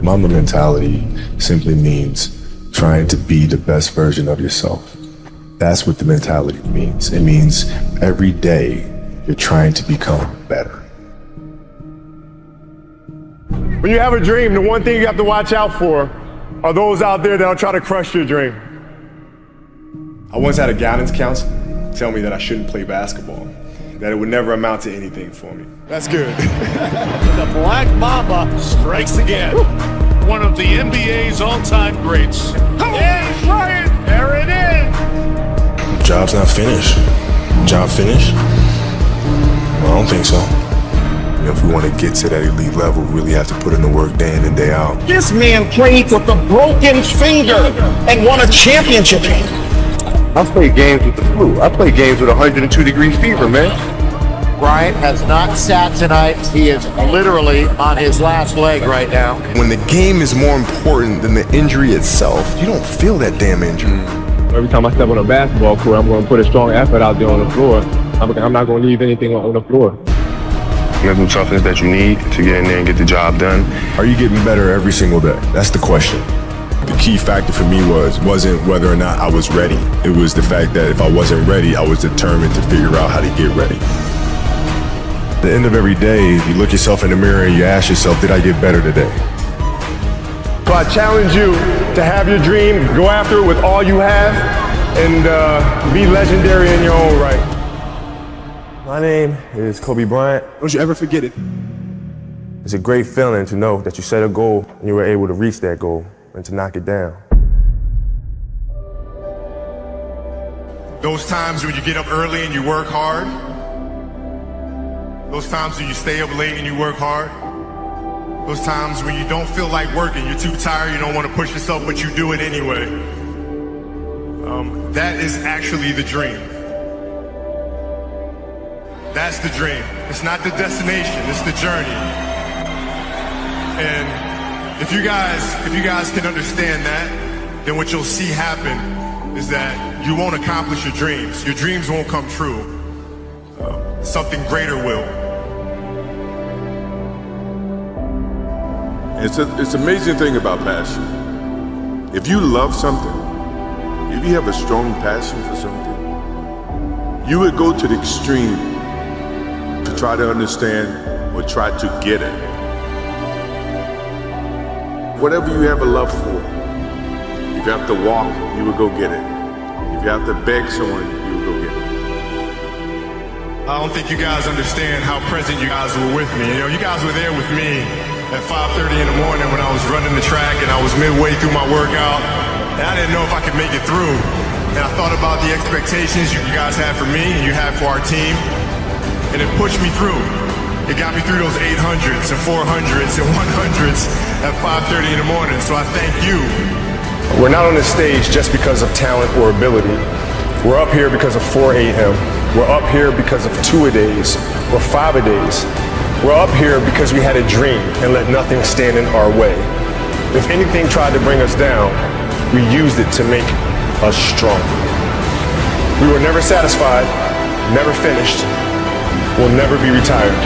Mamba mentality simply means trying to be the best version of yourself. That's what the mentality means. It means every day you're trying to become better. When you have a dream, the one thing you have to watch out for are those out there that'll try to crush your dream. I once had a guidance counselor tell me that I shouldn't play basketball, that it would never amount to anything for me. That's good. The Black Mamba strikes again. One of the NBA's all-time greats. Yeah, try it. There it is. Job's not finished. Job finished? Well, I don't think so. If we want to get to that elite level, we really have to put in the work day in and day out. This man played with a broken finger and won a championship. I play games with the flu. I play games with 102-degree fever, man. Bryant has not sat tonight. He is literally on his last leg right now. When the game is more important than the injury itself, you don't feel that damn injury. Every time I step on a basketball court, I'm going to put a strong effort out there on the floor. I'm not going to leave anything on the floor. Mental toughness that you need to get in there and get the job done. Are you getting better every single day? That's the question. The key factor for me wasn't whether or not I was ready. It was the fact that if I wasn't ready, I was determined to figure out how to get ready. At the end of every day, you look yourself in the mirror and you ask yourself, did I get better today? So I challenge you to have your dream, go after it with all you have, and be legendary in your own right. My name is Kobe Bryant. Don't you ever forget it. It's a great feeling to know that you set a goal and you were able to reach that goal and to knock it down. Those times when you get up early and you work hard. Those times when you stay up late and you work hard. Those times when you don't feel like working, you're too tired, you don't want to push yourself, but you do it anyway. That is actually the dream. That's the dream. It's not the destination, it's the journey. And if you guys can understand that, then what you'll see happen is that you won't accomplish your dreams. Your dreams won't come true. Something greater will. It's an amazing thing about passion. If you love something, if you have a strong passion for something, you would go to the extreme to try to understand or try to get it. Whatever you have a love for, if you have to walk, you would go get it. If you have to beg someone, you would go get it. I don't think you guys understand how present you guys were with me. You guys were there with me at 5:30 in the morning when I was running the track and I was midway through my workout. And I didn't know if I could make it through. And I thought about the expectations you guys had for me and you had for our team. And it pushed me through. It got me through those 800s and 400s and 100s at 5:30 in the morning. So I thank you. We're not on this stage just because of talent or ability. We're up here because of 4 a.m. We're up here because of 2-a-days or 5-a-days. We're up here because we had a dream and let nothing stand in our way. If anything tried to bring us down, we used it to make us strong. We were never satisfied, never finished, will never be retired.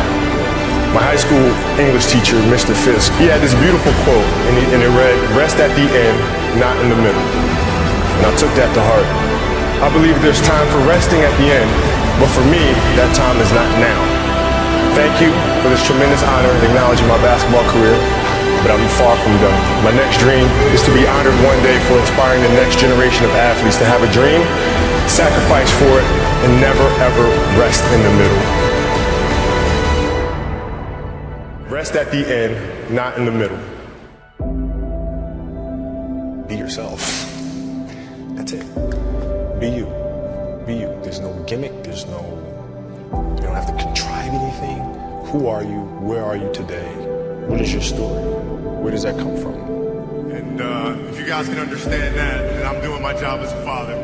My high school English teacher, Mr. Fisk, he had this beautiful quote and it read, "Rest at the end, not in the middle." And I took that to heart. I believe there's time for resting at the end, but for me, that time is not now. Thank you for this tremendous honor in acknowledging my basketball career, but I'm far from done. My next dream is to be honored one day for inspiring the next generation of athletes to have a dream, sacrifice for it, and never ever rest in the middle. Rest at the end, not in the middle. Be yourself. That's it. Be you. Be you. There's no gimmick. You don't have to contrive anything. Who are you? Where are you today? What is your story? Where does that come from? And if you guys can understand that, then I'm doing my job as a father.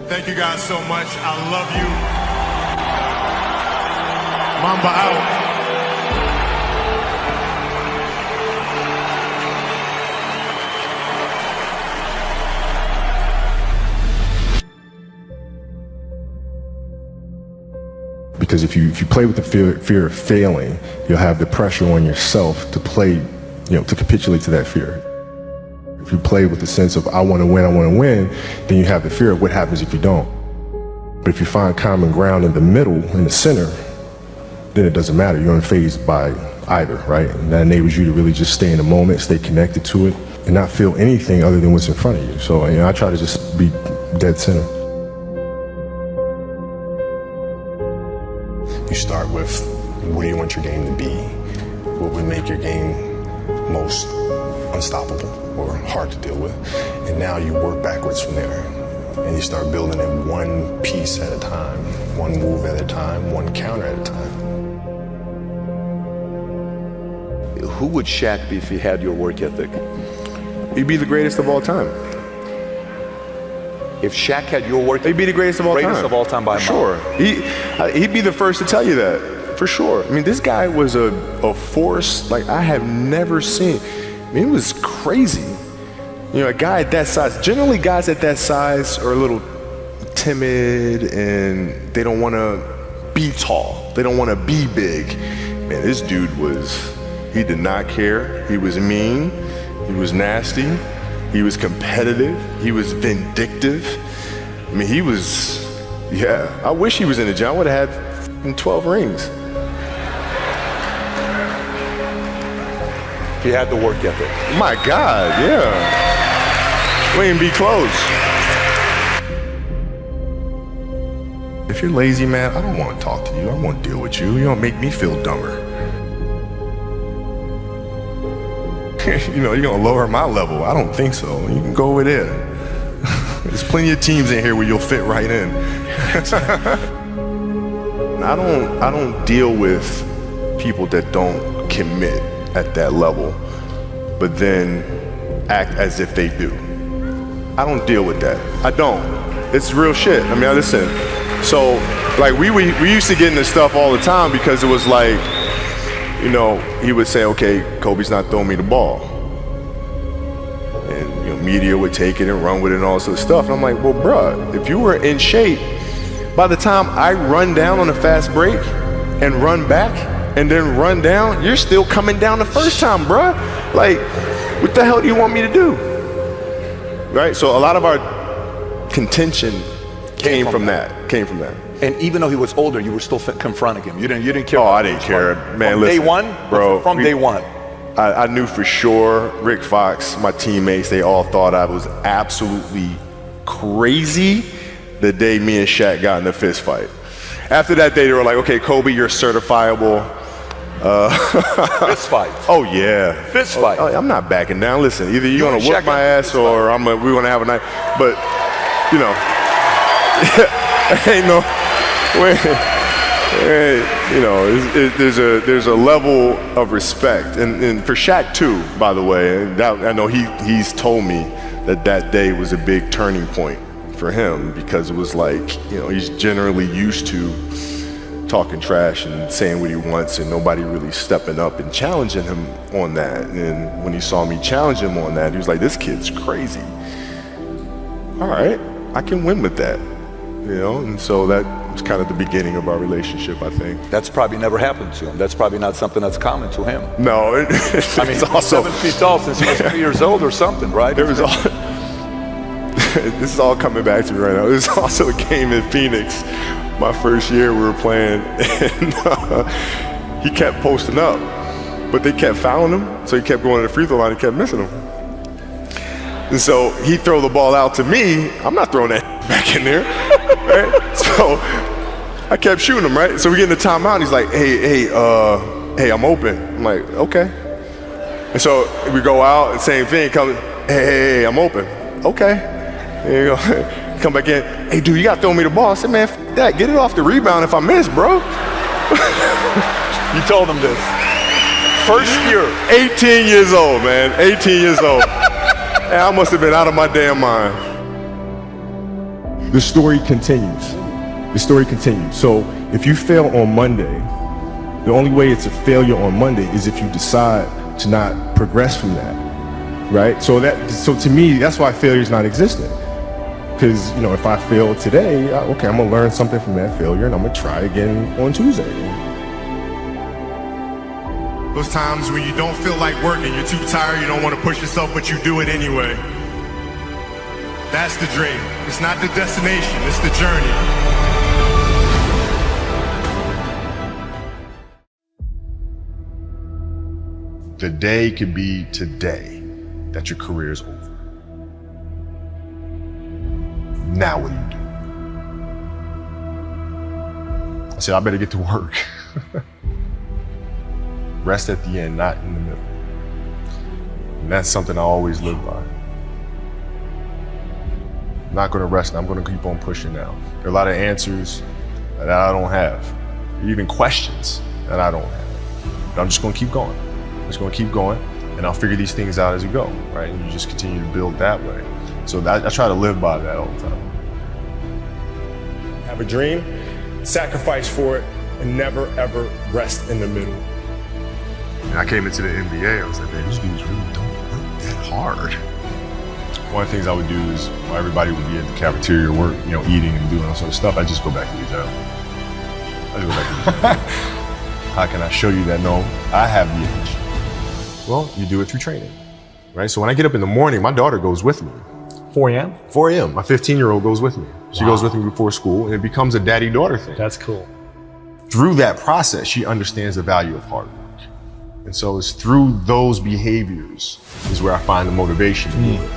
Thank you guys so much. I love you. Mamba out. Because if you play with the fear of failing, you'll have the pressure on yourself to play to capitulate to that fear. If you play with the sense of I want to win, then you have the fear of what happens if you don't. But if you find common ground in the middle, in the center, then it doesn't matter. You're unfazed by either, right? And that enables you to really just stay in the moment, stay connected to it, and not feel anything other than what's in front of you. So I try to just be dead center. You start with, what do you want your game to be? What would make your game most unstoppable or hard to deal with? And now you work backwards from there. And you start building it one piece at a time, one move at a time, one counter at a time. Who would Shaq be if he had your work ethic? He'd be the greatest of all time. If Shaq had your work ethic, he'd be the greatest of all time. Greatest of all time by a mile. Sure. He'd be the first to tell you that, for sure. I mean, this guy was a force like I have never seen. I mean, it was crazy. A guy at that size, generally guys at that size are a little timid and they don't want to be tall. They don't want to be big. Man, this dude he did not care. He was mean. He was nasty. He was competitive. He was vindictive. I mean, I wish he was in the gym. I would have had 12 rings. If he had the work ethic. My God, yeah. We ain't be close. If you're lazy, man, I don't want to talk to you. I don't want to deal with you. You don't make me feel dumber. You're going to lower my level. I don't think so. You can go over there. There's plenty of teams in here where you'll fit right in. I don't deal with people that don't commit at that level, but then act as if they do. I don't deal with that. I don't. It's real shit. I mean, listen. So, like, we used to get into stuff all the time because it was like, he would say, okay, Kobe's not throwing me the ball. And, media would take it and run with it and all this other stuff. And I'm like, well, bruh, if you were in shape, by the time I run down on a fast break and run back and then run down, you're still coming down the first time, bruh. Like, what the hell do you want me to do? Right? So a lot of our contention came from that. And even though he was older, you were still confronting him. You didn't care. Oh, I didn't care, man. From listen, day one, bro. From day one. I knew for sure. Rick Fox, my teammates, they all thought I was absolutely crazy the day me and Shaq got in a fist fight. After that day, they were like, "Okay, Kobe, you're certifiable." Fist fight. Oh yeah, fist fight. I'm not backing down. Listen, either you're gonna whoop my ass or we're gonna have a night. But ain't no way. There's a level of respect, and for Shaq too, by the way. I know he's told me that day was a big turning point for him because it was like he's generally used to talking trash and saying what he wants and nobody really stepping up and challenging him on that. And when he saw me challenge him on that, he was like, this kid's crazy. All right, I can win with that, and so that was kind of the beginning of our relationship, I think. That's probably never happened to him. That's probably not something that's common to him. No, I mean, also 7 feet tall since he was 3 years old or something, right? This is all coming back to me right now. There's also a game in Phoenix. My first year we were playing, and he kept posting up, but they kept fouling him, so he kept going to the free throw line and kept missing them. And so he throw the ball out to me. I'm not throwing that back in there, right? So I kept shooting him, right? So we get in the timeout, and he's like, hey, I'm open. I'm like, okay. And so we go out, same thing, hey, I'm open. Okay. There you go. Come back in. Hey, dude, you got to throw me the ball. I said, man, f that. Get it off the rebound if I miss, bro. You told him this. First year. 18 years old, man. 18 years old. And I must have been out of my damn mind. The story continues. So if you fail on Monday, the only way it's a failure on Monday is if you decide to not progress from that, right? So to me, that's why failure is not existent. Because, if I fail today, okay, I'm going to learn something from that failure and I'm going to try again on Tuesday. Those times when you don't feel like working, you're too tired, you don't want to push yourself, but you do it anyway. That's the dream. It's not the destination, it's the journey. The day could be today that your career is over. Now what do you do? I said, I better get to work. Rest at the end, not in the middle. And that's something I always live by. I'm not gonna rest, I'm gonna keep on pushing now. There are a lot of answers that I don't have, even questions that I don't have. But I'm just gonna keep going. I'm just gonna keep going, and I'll figure these things out as you go, right? And you just continue to build that way. So I try to live by that all the time. Have a dream, sacrifice for it, and never ever rest in the middle. And I came into the NBA, I was like, man, these dudes really don't work that hard. One of the things I would do is while everybody would be at the cafeteria work, eating and doing all sort of stuff, I just go back to the job. How can I show you that, no, I have the edge? Well, you do it through training, right? So when I get up in the morning, my daughter goes with me. 4 a.m.? 4 a.m. My 15-year-old goes with me. She goes with me before school, and it becomes a daddy-daughter thing. That's cool. Through that process, she understands the value of hard work. And so it's through those behaviors is where I find the motivation to do it.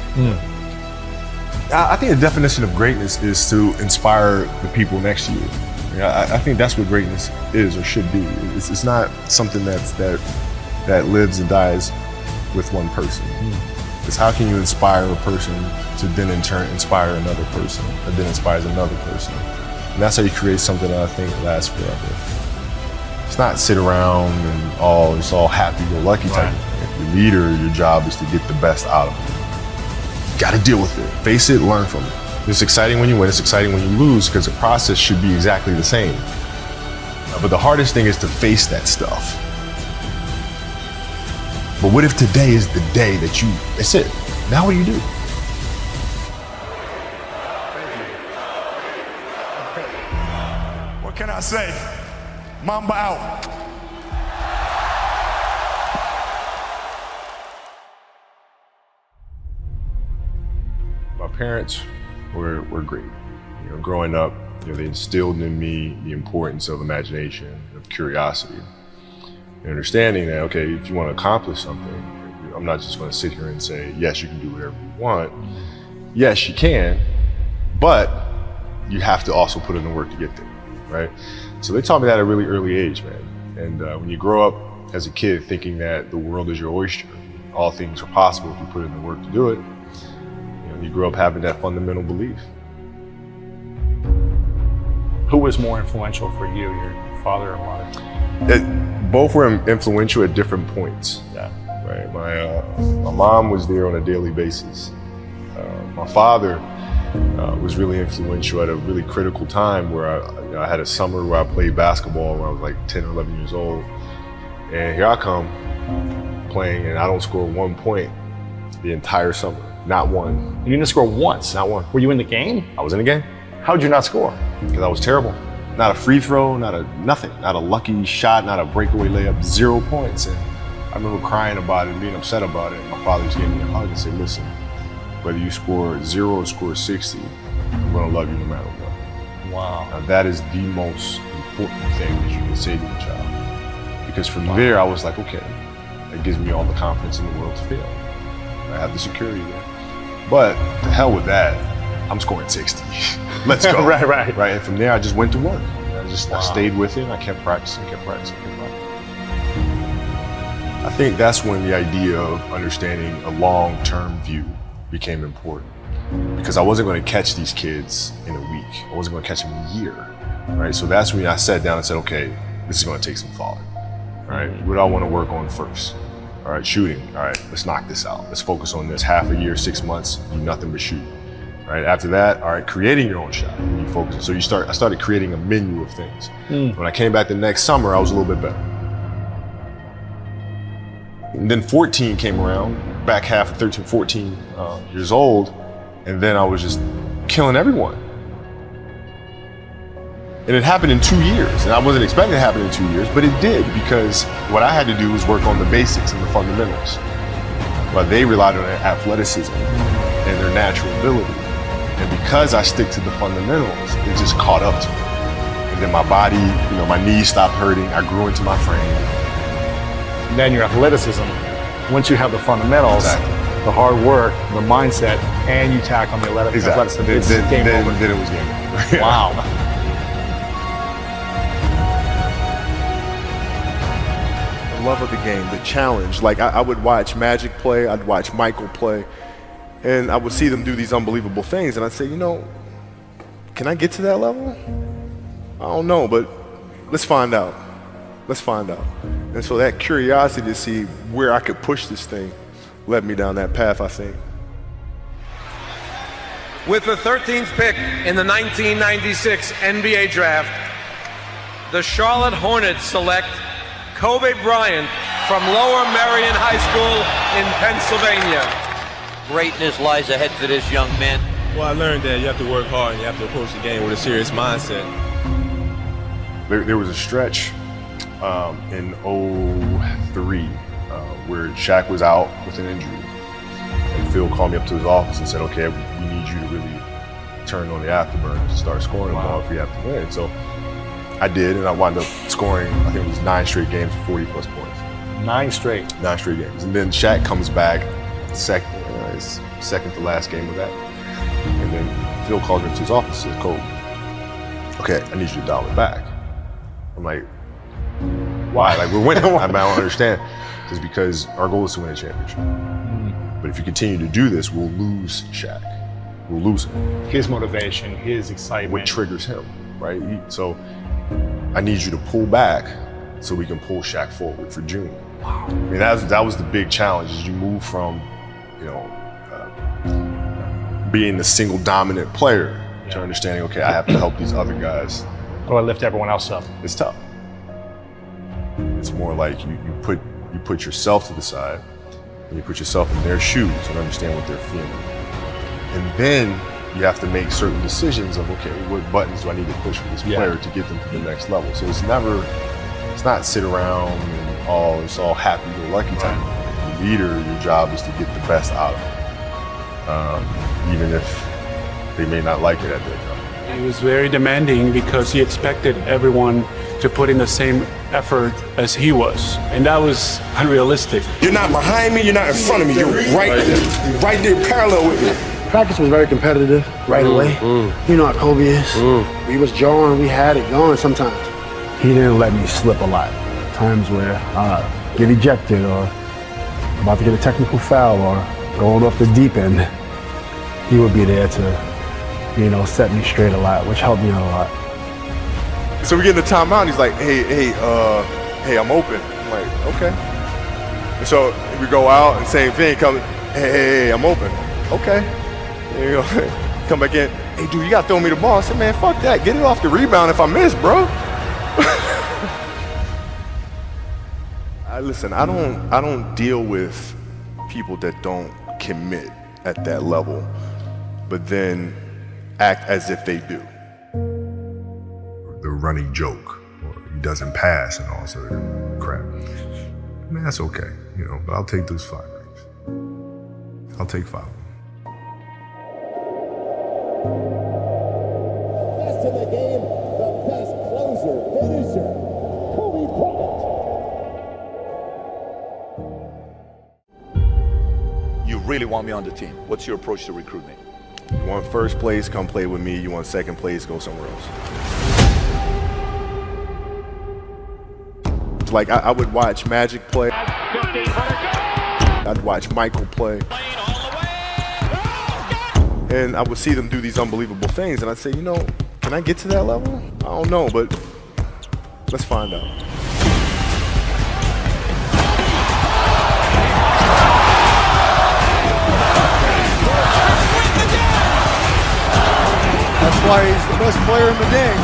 I think the definition of greatness is to inspire the people next to you. I think that's what greatness is or should be. It's not something that lives and dies with one person. It's how can you inspire a person to then in turn inspire another person, that then inspires another person. And that's how you create something that I think lasts forever. It's not sit around and it's all happy-go-lucky type of thing. If you're a leader, your job is to get the best out of it. You gotta deal with it, face it, learn from it. It's exciting when you win, it's exciting when you lose, because the process should be exactly the same. But the hardest thing is to face that stuff. But what if today is the day that's it? Now what do you do? What can I say? Mamba out. My parents were great. Growing up, they instilled in me the importance of imagination, of curiosity, and understanding that, okay, if you want to accomplish something, I'm not just going to sit here and say, yes, you can do whatever you want. Yes, you can, but you have to also put in the work to get there, right? So they taught me that at a really early age, man. And when you grow up as a kid thinking that the world is your oyster, all things are possible if you put in the work to do it, you grow up having that fundamental belief. Who was more influential for you, your father or mother? Both were influential at different points. Yeah. Right. My mom was there on a daily basis. My father was really influential at a really critical time where I had a summer where I played basketball when I was like 10 or 11 years old. And here I come playing and I don't score 1 point the entire summer. Not one. You didn't score once? Not one. Were you in the game? I was in the game. How'd you not score? Because I was terrible. Not a free throw, nothing. Not a lucky shot, not a breakaway layup, 0 points. And I remember crying about it and being upset about it. My father just gave me a hug and said, listen, whether you score 0 or score 60, I'm gonna love you no matter what. Wow. Now that is the most important thing that you can say to a child. Because from there, I was like, okay, that gives me all the confidence in the world to fail. I have the security there. But to hell with that, I'm scoring 60. Let's go. Right. And from there, I just went to work. I stayed with it. I kept practicing. I think that's when the idea of understanding a long-term view became important. Because I wasn't going to catch these kids in a week. I wasn't going to catch them in a year. Right? So that's when I sat down and said, okay, this is going to take some thought. All right? What do I want to work on first? All right, shooting. All right, let's knock this out. Let's focus on this. Half a year, 6 months, do nothing but shoot. All right, after that, all right, creating your own shot. You focus. So I started creating a menu of things. When I came back the next summer, I was a little bit better. And then 14 came around, back half of 13, 14 years old, and then I was just killing everyone. And it happened in 2 years. And I wasn't expecting it to happen in 2 years, but it did, because what I had to do was work on the basics and the fundamentals. While they relied on their athleticism and their natural ability. And because I stick to the fundamentals, it just caught up to me. And then my body, my knees stopped hurting. I grew into my frame. And then your athleticism, once you have the fundamentals, the hard work, the mindset, and you tack on the athleticism, it's game over. Then it was game over. Wow. The love of the game, the challenge. Like I would watch Magic play, I'd watch Michael play, and I would see them do these unbelievable things, and I'd say, can I get to that level? I don't know, but let's find out. Let's find out. And so that curiosity to see where I could push this thing led me down that path, I think. With the 13th pick in the 1996 NBA Draft, the Charlotte Hornets select Kobe Bryant from Lower Merion High School in Pennsylvania. Greatness lies ahead for this young man. Well, I learned that you have to work hard and you have to approach the game with a serious mindset. There was a stretch in 03 where Shaq was out with an injury. And Phil called me up to his office and said, okay, we need you to really turn on the afterburner to start scoring the ball if we have to win. So I did, and I wound up scoring, I think it was 9 straight games for 40 plus points. 9 straight? 9 straight games. And then Shaq comes back, his second to last game of that. And then Phil calls me up to his office and says, Kobe, okay, I need you to dial it back. I'm like, why? Like, we're winning. I don't understand. It's because our goal is to win a championship. But if you continue to do this, we'll lose Shaq. We'll lose him. His motivation, his excitement. What triggers him, right? So I need you to pull back so we can pull Shaq forward for June. Wow. I mean, that was the big challenge, is you move from, being the single dominant player to understanding, okay, I have to help these other guys. How do I lift everyone else up? It's tough. It's more like you put yourself to the side and you put yourself in their shoes and understand what they're feeling. And then you have to make certain decisions of, okay, what buttons do I need to push for this player to get them to the next level? So it's not sit around and it's all happy-go-lucky type. The leader, your job is to get the best out of them, even if they may not like it at that time. He was very demanding because he expected everyone to put in the same effort as he was, and that was unrealistic. You're not behind me, you're not in front of me, you're right there parallel with me. Practice was very competitive right away. You know how Kobe is. We was jawing, we had it going sometimes. He didn't let me slip a lot. Times where I get ejected or about to get a technical foul or going off the deep end, he would be there to, set me straight a lot, which helped me out a lot. So we get in the timeout, he's like, hey, I'm open. I'm like, okay. And so we go out and same thing, hey, I'm open. Okay. There you go. Come back in, hey dude, you gotta throw me the ball. I said, man, fuck that. Get it off the rebound if I miss, bro. Listen, I don't deal with people that don't commit at that level, but then act as if they do. The running joke, or he doesn't pass and all sort of crap. I mean, that's okay, but I'll take those 5 rings. I'll take 5 of them. Best in the game, the best closer, finisher, Kobe Bryant. You really want me on the team. What's your approach to recruitment? You want first place, come play with me. You want second place, go somewhere else. Like I would watch Magic play. I'd watch Michael play. And I would see them do these unbelievable things, and I'd say, can I get to that level? I don't know, but let's find out. That's why he's the best player in the game.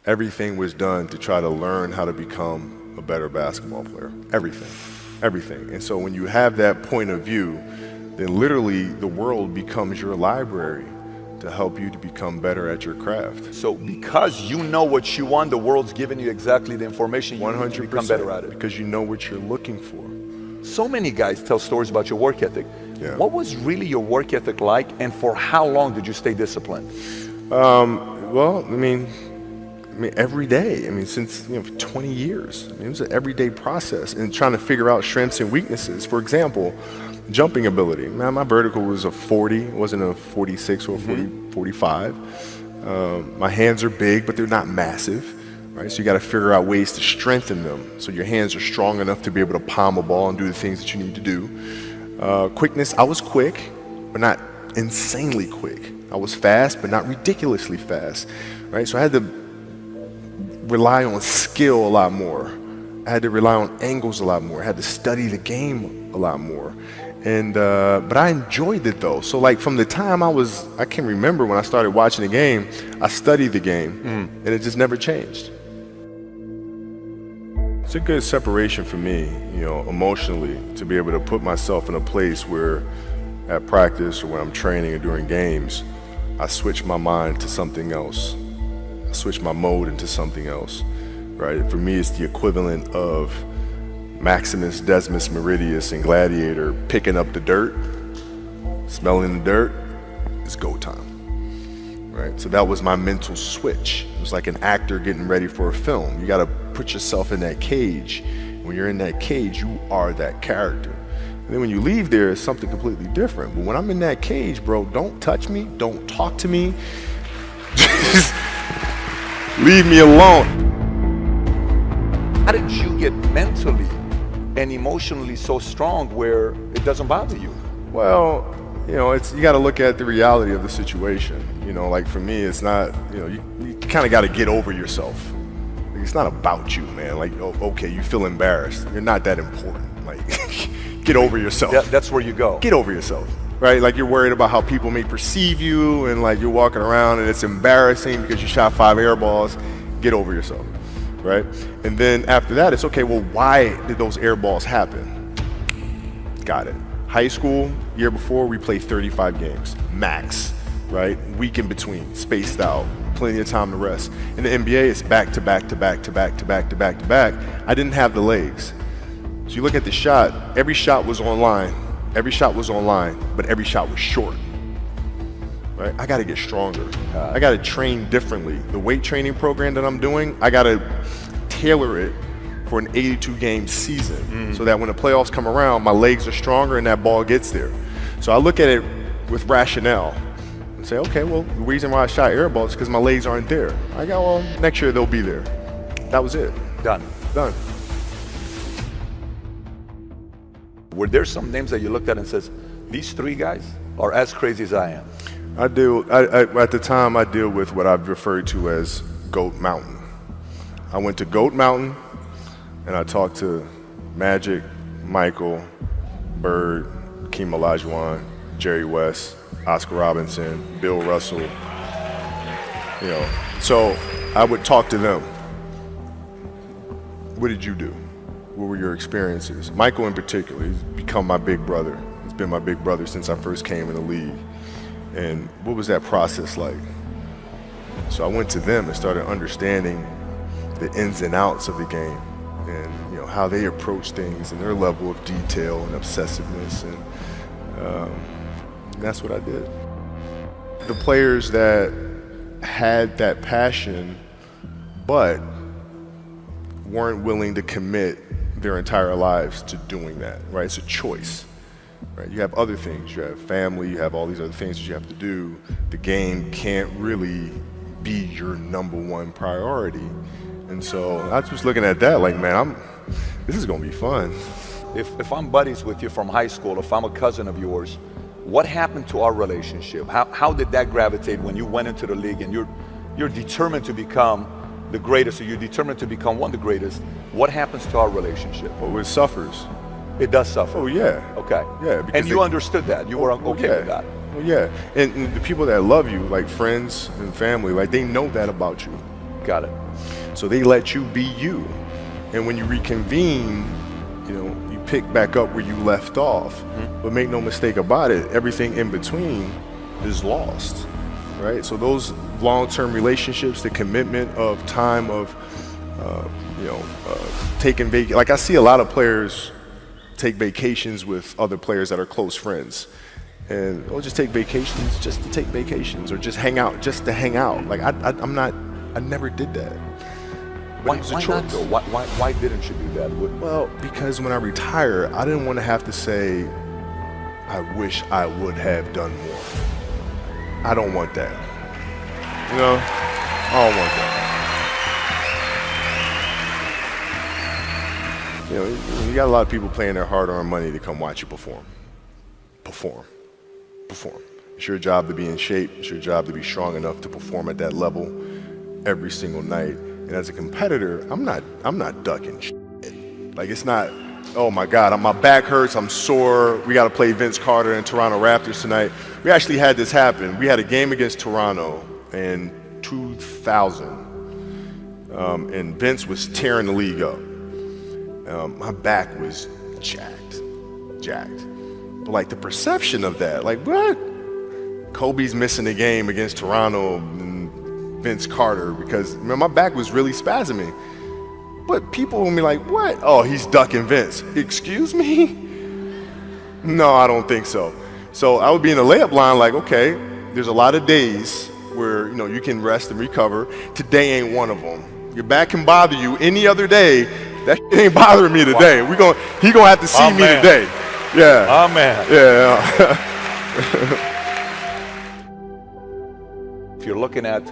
Everything was done to try to learn how to become a better basketball player. Everything. And so when you have that point of view, then literally the world becomes your library to help you to become better at your craft. So because you know what you want, the world's giving you exactly the information you need to become better at it. Because you know what you're looking for. So many guys tell stories about your work ethic. Yeah. What was really your work ethic like, and for how long did you stay disciplined? Well, I mean, every day. I mean, since 20 years. I mean, it was an everyday process and trying to figure out strengths and weaknesses. For example, jumping ability. Man, my vertical was a 40, it wasn't a 46 or a 45. My hands are big, but they're not massive, right? So you got to figure out ways to strengthen them so your hands are strong enough to be able to palm a ball and do the things that you need to do. Quickness, I was quick, but not insanely quick. I was fast, but not ridiculously fast, right? So I had to rely on skill a lot more. I had to rely on angles a lot more. I had to study the game a lot more. And but I enjoyed it though. So like from the time I can remember when I started watching the game, I studied the game and it just never changed. It's a good separation for me, emotionally, to be able to put myself in a place where at practice or when I'm training or during games, I switch my mind to something else. I switch my mode into something else, right? For me, it's the equivalent of Maximus, Decimus, Meridius, and Gladiator picking up the dirt, smelling the dirt. It's go time, right? So that was my mental switch. It was like an actor getting ready for a film. You got to put yourself in that cage. When you're in that cage, you are that character. And then when you leave there, it's something completely different. But when I'm in that cage, bro, don't touch me, don't talk to me. Just leave me alone. How did you get mentally and emotionally so strong where it doesn't bother you? Well, you got to look at the reality of the situation. Like for me, it's not, you kind of got to get over yourself. It's not about you, man. Like, okay, you feel embarrassed. You're not that important. Like, get over yourself. That's where you go. Get over yourself, right? Like you're worried about how people may perceive you and like you're walking around and it's embarrassing because you shot 5 air balls. Get over yourself, right? And then after that, it's okay, well, why did those air balls happen? Got it. High school, year before, we played 35 games, max, right? Week in between, spaced out, plenty of time to rest. In the NBA, it's back to back to back to back to back to back to back. I didn't have the legs. So you look at the shot, every shot was online, but every shot was short. Right? I gotta get stronger. I gotta train differently. The weight training program that I'm doing, I gotta tailor it for an 82 game season so that when the playoffs come around, my legs are stronger and that ball gets there. So I look at it with rationale and say, okay, well, the reason why I shot air balls is because my legs aren't there. I go, well, next year they'll be there. That was it. Done. Were there some names that you looked at and says, these 3 guys are as crazy as I am? At the time, I deal with what I've referred to as Goat Mountain. I went to Goat Mountain and I talked to Magic, Michael, Bird, Hakeem Olajuwon, Jerry West, Oscar Robinson, Bill Russell. So I would talk to them. What did you do? What were your experiences? Michael in particular, he's become my big brother. He's been my big brother since I first came in the league. And what was that process like? So I went to them and started understanding the ins and outs of the game and how they approach things and their level of detail and obsessiveness. And that's what I did. The players that had that passion but weren't willing to commit their entire lives to doing that, right? It's a choice, right? You have other things, you have family, you have all these other things that you have to do. The game can't really be your #1 priority. And so I was just looking at that like, man, this is gonna be fun. If I'm buddies with you from high school, if I'm a cousin of yours, what happened to our relationship? How did that gravitate when you went into the league and you're determined to become the greatest, or you're determined to become one of the greatest? What happens to our relationship? Well, it suffers. It does suffer. Oh yeah. Okay. Yeah. And you understood that. You were okay with that. Well, yeah. And the people that love you, like friends and family, like they know that about you. Got it. So they let you be you. And when you reconvene, you pick back up where you left off. But make no mistake about it, everything in between is lost. right? So those long-term relationships, the commitment of time of, taking like I see a lot of players take vacations with other players that are close friends. And they'll just take vacations just to take vacations, or just hang out just to hang out. Like I never did that. Why not though? Why didn't you do that? Well, because when I retire, I didn't want to have to say, I wish I would have done more. I don't want that. I don't want that. You got a lot of people paying their hard-earned money to come watch you perform. Perform. It's your job to be in shape. It's your job to be strong enough to perform at that level every single night. And as a competitor, I'm not ducking shit. Like, it's not, oh my God, my back hurts, I'm sore, we got to play Vince Carter and Toronto Raptors tonight. We actually had this happen. We had a game against Toronto in 2000, and Vince was tearing the league up. My back was jacked. But like the perception of that, like what? Kobe's missing the game against Toronto and Vince Carter because my back was really spasming. But people will be like, what? Oh, he's ducking Vince. Excuse me? No, I don't think so. So I would be in the layup line like, okay, there's a lot of days where you can rest and recover. Today ain't one of them. Your back can bother you any other day. That shit ain't bothering me today. Wow. He gonna have to see me today. Yeah. Oh man. Yeah. If you're looking at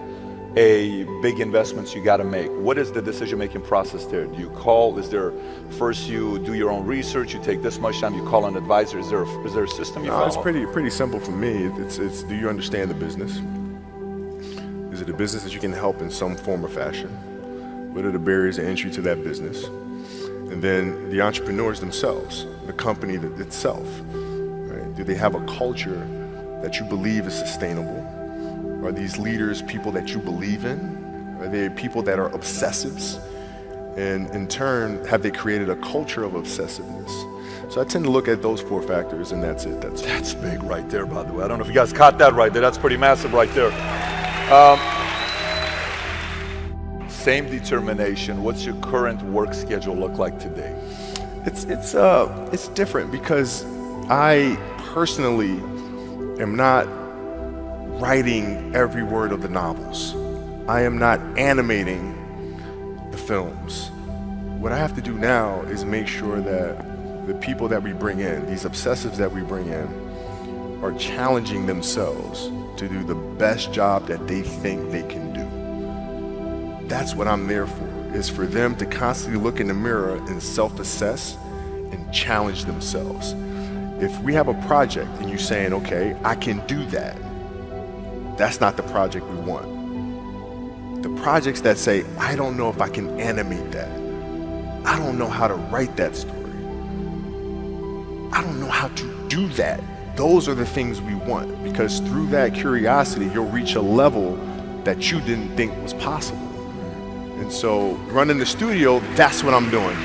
big investments you got to make, what is the decision-making process there? Do you call? Is there first you do your own research? You take this much time. You call an advisor. Is there a system you follow? It's pretty simple for me. It's do you understand the business? Is it a business that you can help in some form or fashion? What are the barriers of entry to that business? And then the entrepreneurs themselves, the company itself, right? Do they have a culture that you believe is sustainable? Are these leaders people that you believe in? Are they people that are obsessives? And in turn, have they created a culture of obsessiveness? So I tend to look at those 4 factors, and that's it. That's big right there, by the way. I don't know if you guys caught that right there. That's pretty massive right there. Same determination. What's your current work schedule look like today? It's different because I personally am not writing every word of the novels. I am not animating the films. What I have to do now is make sure that the people that we bring in, these obsessives that we bring in, are challenging themselves to do the best job that they think they can do. That's what I'm there for, is for them to constantly look in the mirror and self-assess and challenge themselves. If we have a project and you're saying, okay, I can do that, that's not the project we want. The projects that say, I don't know if I can animate that. I don't know how to write that story. I don't know how to do that. Those are the things we want, because through that curiosity, you'll reach a level that you didn't think was possible. And so running the studio, that's what I'm doing.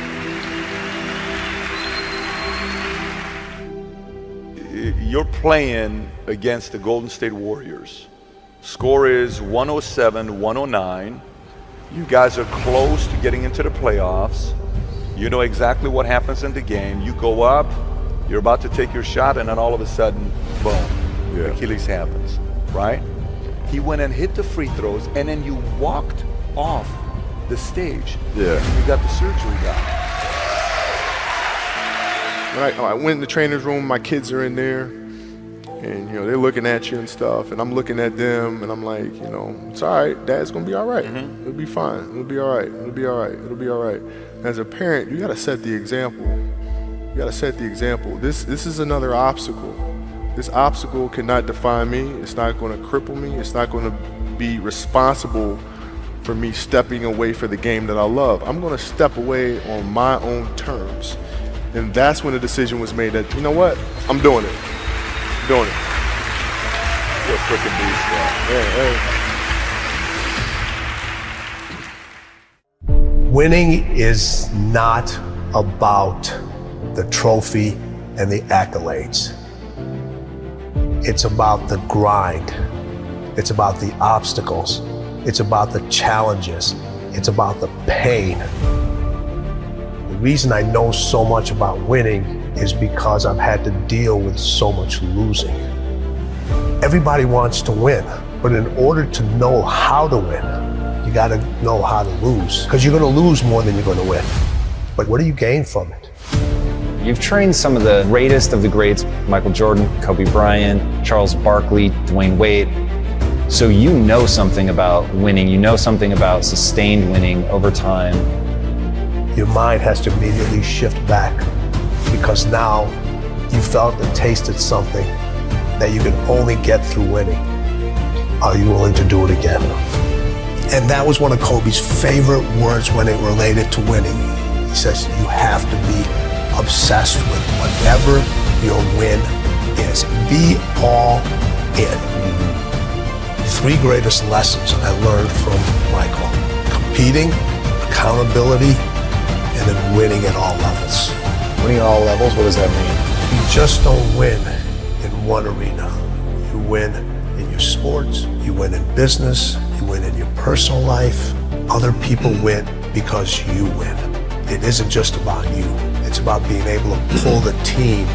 You're playing against the Golden State Warriors. Score is 107-109. You guys are close to getting into the playoffs. You know exactly what happens in the game. You go up, you're about to take your shot, and then all of a sudden, boom, Achilles happens, right? He went and hit the free throws, and then you walked off the stage. Yeah. And you got the surgery done. When I went in the trainer's room, my kids are in there, and they're looking at you and stuff, and I'm looking at them, and I'm like, it's all right, Dad's gonna be all right. Mm-hmm. It'll be fine. It'll be all right. It'll be all right. It'll be all right. As a parent, you gotta set the example. You gotta set the example. This is another obstacle. This obstacle cannot define me. It's not gonna cripple me. It's not gonna be responsible for me stepping away for the game that I love. I'm gonna step away on my own terms. And that's when the decision was made that, you know what, I'm doing it. I'm doing it. You're a freaking beast, Yeah. Winning is not about the trophy and the accolades. It's about the grind It's about the obstacles. It's about the challenges. It's about the pain. The reason I know so much about winning is because I've had to deal with so much losing. Everybody wants to win, but in order to know how to win, you gotta know how to lose, because you're gonna lose more than you're gonna win. But what do you gain from it? You've trained some of the greatest of the greats, Michael Jordan, Kobe Bryant, Charles Barkley, Dwayne Wade. So you know something about winning, you know something about sustained winning over time. Your mind has to immediately shift back, because now you felt and tasted something that you can only get through winning. Are you willing to do it again? And that was one of Kobe's favorite words when it related to winning. He says, you have to be obsessed with whatever your win is. Be all in. Three greatest lessons I learned from Michael: competing, accountability, and then winning at all levels. Winning at all levels, what does that mean? You just don't win in one arena. You win in your sports, you win in business, you win in your personal life. Other people win because you win. It isn't just about you. It's about being able to pull the team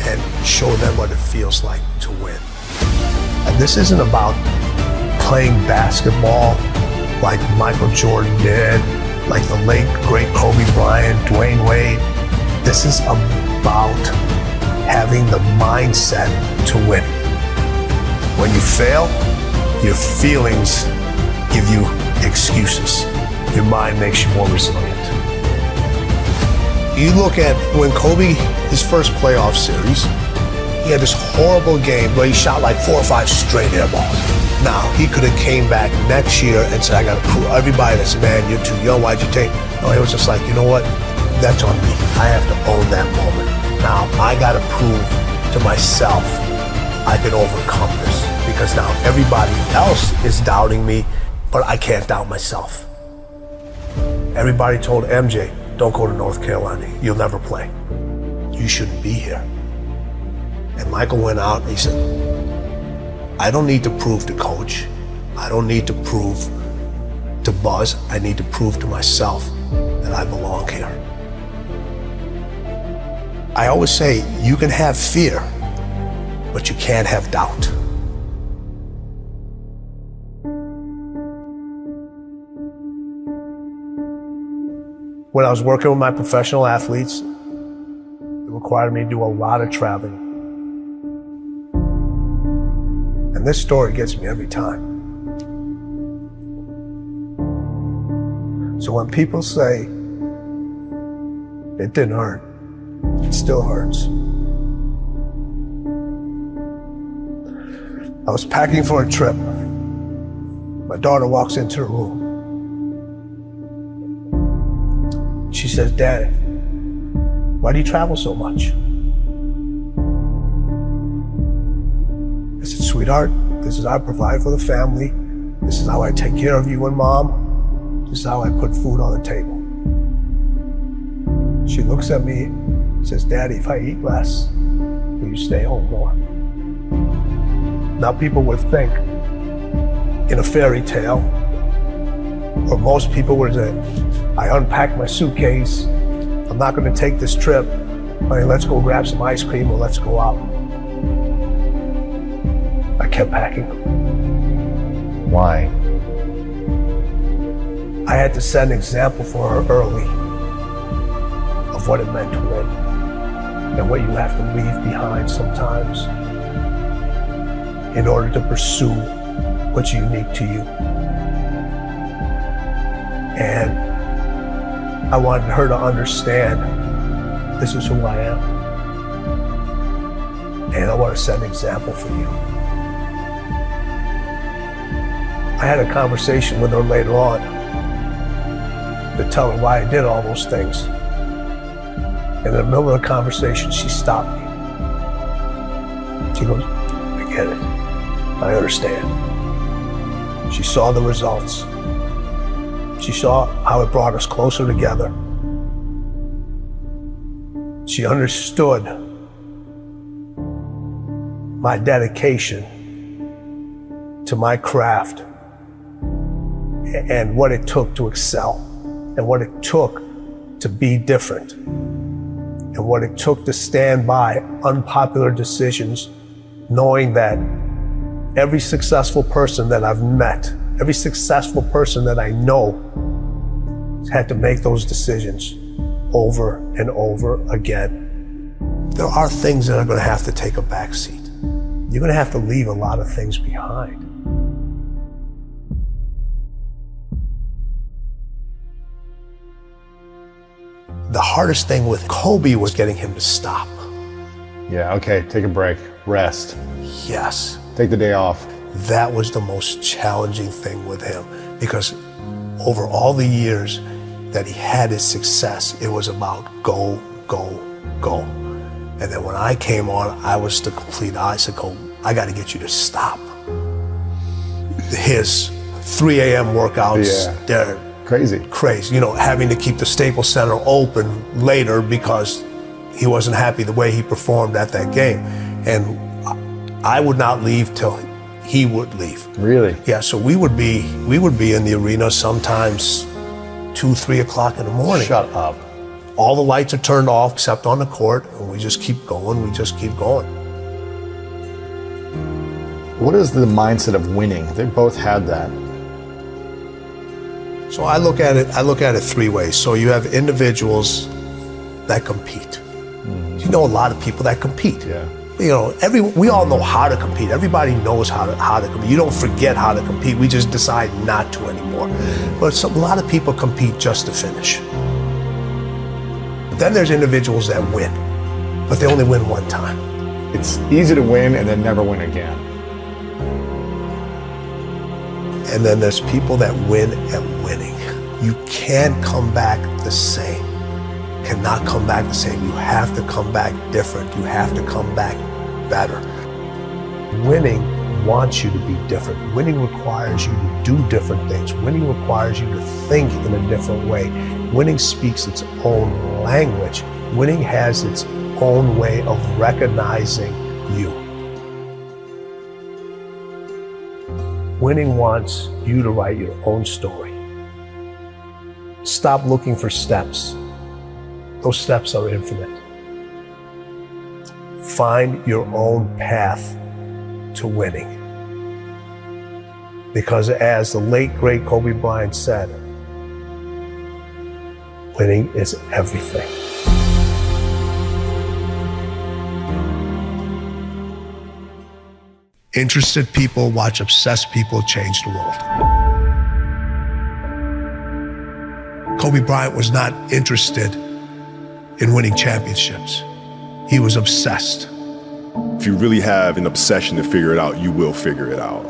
and show them what it feels like to win. And this isn't about playing basketball like Michael Jordan did, like the late, great Kobe Bryant, Dwayne Wade. This is about having the mindset to win. When you fail, your feelings give you excuses. Your mind makes you more resilient. You look at when Kobe, his first playoff series, he had this horrible game where he shot like 4 or 5 straight air balls. Now, he could have came back next year and said, I got to prove everybody that's, man, you're too young, why'd you take? No, it was just like, you know what? That's on me. I have to own that moment. Now, I got to prove to myself I can overcome this, because now everybody else is doubting me, but I can't doubt myself. Everybody told MJ, don't go to North Carolina. You'll never play. You shouldn't be here. And Michael went out and he said, I don't need to prove to coach. I don't need to prove to Buzz. I need to prove to myself that I belong here. I always say, you can have fear, but you can't have doubt. When I was working with my professional athletes, it required me to do a lot of traveling. And this story gets me every time. So when people say, it didn't hurt, it still hurts. I was packing for a trip. My daughter walks into the room. She says, Dad, why do you travel so much? I said, sweetheart, this is how I provide for the family. This is how I take care of you and Mom. This is how I put food on the table. She looks at me and says, Daddy, if I eat less, will you stay home more? Now people would think in a fairy tale, or most people would say, I unpacked my suitcase, I'm not gonna take this trip, honey, let's go grab some ice cream or let's go out. I kept packing. Why? I had to set an example for her early of what it meant to win and what you have to leave behind sometimes in order to pursue what's unique to you. And I wanted her to understand this is who I am. And I want to set an example for you. I had a conversation with her later on to tell her why I did all those things. And in the middle of the conversation, she stopped me. She goes, I get it. I understand. She saw the results. She saw how it brought us closer together. She understood my dedication to my craft and what it took to excel and what it took to be different and what it took to stand by unpopular decisions, knowing that every successful person that I've met, every successful person that I know had to make those decisions over and over again. There are things that are going to have to take a back seat. You're going to have to leave a lot of things behind. The hardest thing with Kobe was getting him to stop. Yeah, okay, take a break, rest. Yes. Take the day off. That was the most challenging thing with him, because over all the years that he had his success, it was about go, go, go. And then when I came on, I was the complete opposite. I got to get you to stop. His 3 a.m. workouts, they're crazy. You know, having to keep the Staples Center open later because he wasn't happy the way he performed at that game. And I would not leave till he would leave. Really? Yeah, so we would be in the arena sometimes 2, 3 o'clock in the morning. Shut up. All the lights are turned off except on the court, and we just keep going, What is the mindset of winning? They both had that. So I look at it 3 ways. So you have individuals that compete. You know a lot of people that compete. Yeah. You know, we all know how to compete. Everybody knows how to compete. You don't forget how to compete. We just decide not to anymore. But a lot of people compete just to finish. But then there's individuals that win, but they only win one time. It's easy to win and then never win again. And then there's people that win at winning. You can't come back the same. Cannot come back the same. You have to come back different. You have to come back better. Winning wants you to be different. Winning requires you to do different things. Winning requires you to think in a different way. Winning speaks its own language. Winning has its own way of recognizing you. Winning wants you to write your own story. Stop looking for steps. Those steps are infinite. Find your own path to winning. Because as the late, great Kobe Bryant said, winning is everything. Interested people watch obsessed people change the world. Kobe Bryant was not interested in winning championships. He was obsessed. If you really have an obsession to figure it out, you will figure it out.